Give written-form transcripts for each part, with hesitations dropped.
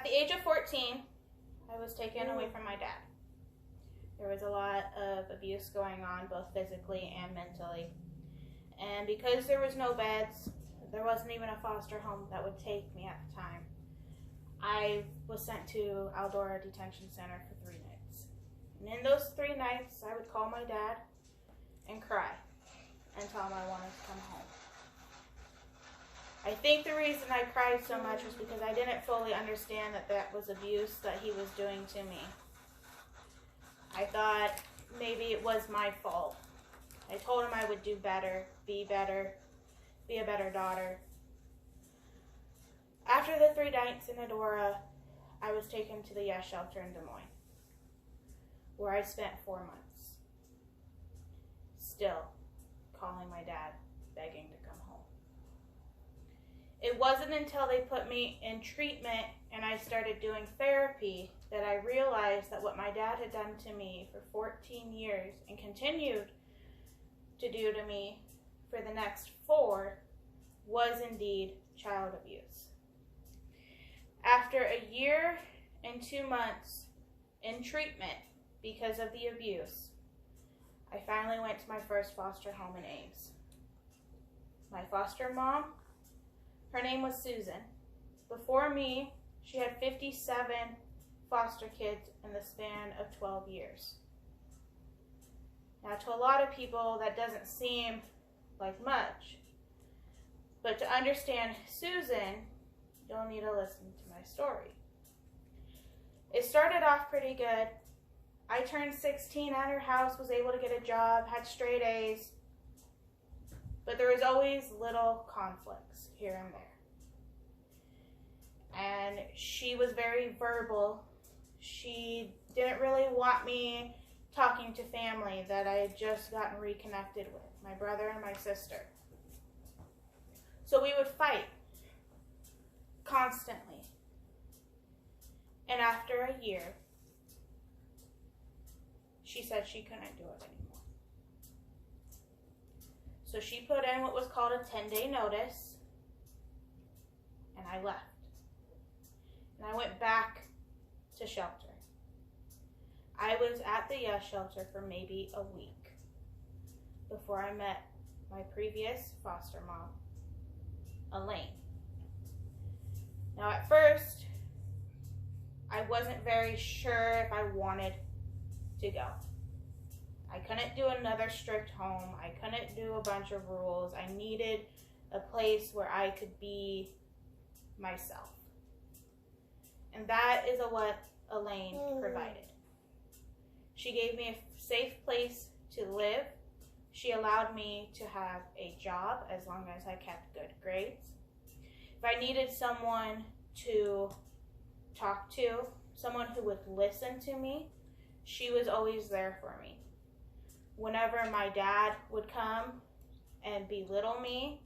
At the age of 14, I was taken away from my dad. There was a lot of abuse going on, both physically and mentally. And because there was no beds, there wasn't even a foster home that would take me at the time, I was sent to Eldora Detention Center for 3 nights. And in those 3 nights, I would call my dad and cry and tell him I wanted to come home. I think the reason I cried so much was because I didn't fully understand that that was abuse that he was doing to me. I thought maybe it was my fault. I told him I would do better, be a better daughter. After the 3 nights in Eldora, I was taken to the Yes Shelter in Des Moines, where I spent 4 months. Still calling my dad, begging to come home. It wasn't until they put me in treatment and I started doing therapy that I realized that what my dad had done to me for 14 years and continued to do to me for the next 4 was indeed child abuse. After a year and 2 months in treatment because of the abuse, I finally went to my first foster home in Ames. My foster mom, her name was Susan. Before me, she had 57 foster kids in the span of 12 years. Now, to a lot of people, that doesn't seem like much, but to understand Susan, you'll need to listen to my story. It started off pretty good. I turned 16 at her house, was able to get a job, had straight A's, but there was always little conflicts here and there. And she was very verbal. She didn't really want me talking to family that I had just gotten reconnected with, my brother and my sister. So we would fight constantly. And after a year, she said she couldn't do it anymore. So she put in what was called a 10-day notice, and I left. And I went back to shelter. I was at the Yes Shelter for maybe a week before I met my previous foster mom, Elaine. Now, at first, I wasn't very sure if I wanted to go. I couldn't do another strict home. I couldn't do a bunch of rules. I needed a place where I could be myself. And that is what Elaine provided. She gave me a safe place to live. She allowed me to have a job as long as I kept good grades. If I needed someone to talk to, someone who would listen to me, she was always there for me. Whenever my dad would come and belittle me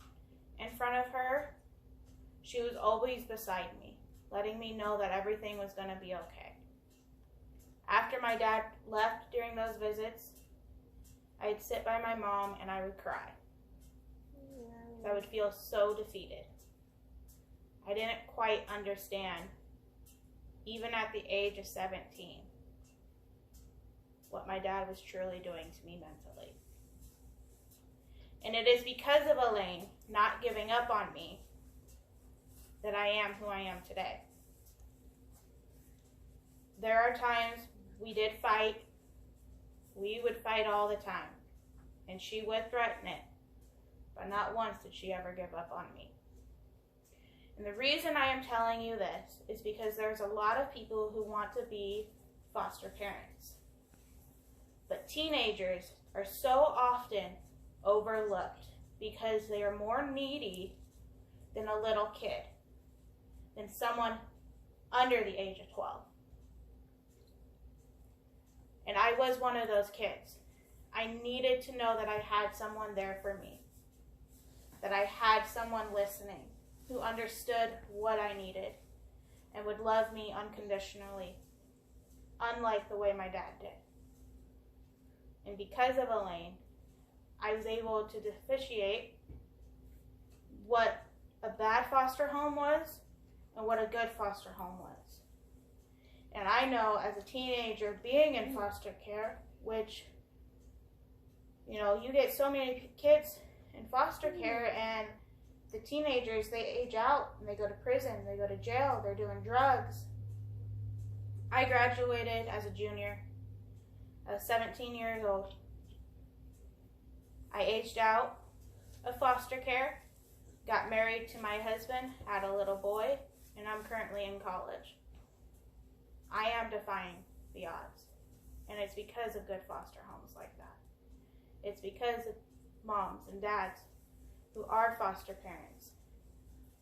in front of her, she was always beside me, letting me know that everything was going to be okay. After my dad left during those visits, I'd sit by my mom and I would cry. I would feel so defeated. I didn't quite understand, even at the age of 17, what my dad was truly doing to me mentally. And it is because of Elaine not giving up on me that I am who I am today. There are times we did fight. We would fight all the time. And she would threaten it. But not once did she ever give up on me. And the reason I am telling you this is because there's a lot of people who want to be foster parents. But teenagers are so often overlooked because they are more needy than a little kid, than someone under the age of 12. And I was one of those kids. I needed to know that I had someone there for me, that I had someone listening who understood what I needed and would love me unconditionally, unlike the way my dad did. And because of Elaine, I was able to differentiate what a bad foster home was and what a good foster home was. And I know as a teenager being in foster care, which, you know, you get so many kids in foster care, and the teenagers, they age out and they go to prison, they go to jail, they're doing drugs. I graduated as a junior. I was 17 years old. I aged out of foster care, got married to my husband, had a little boy, and I'm currently in college. I am defying the odds, and it's because of good foster homes like that. It's because of moms and dads who are foster parents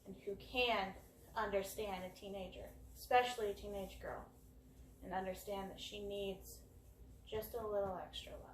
and who can understand a teenager, especially a teenage girl, and understand that she needs just a little extra love.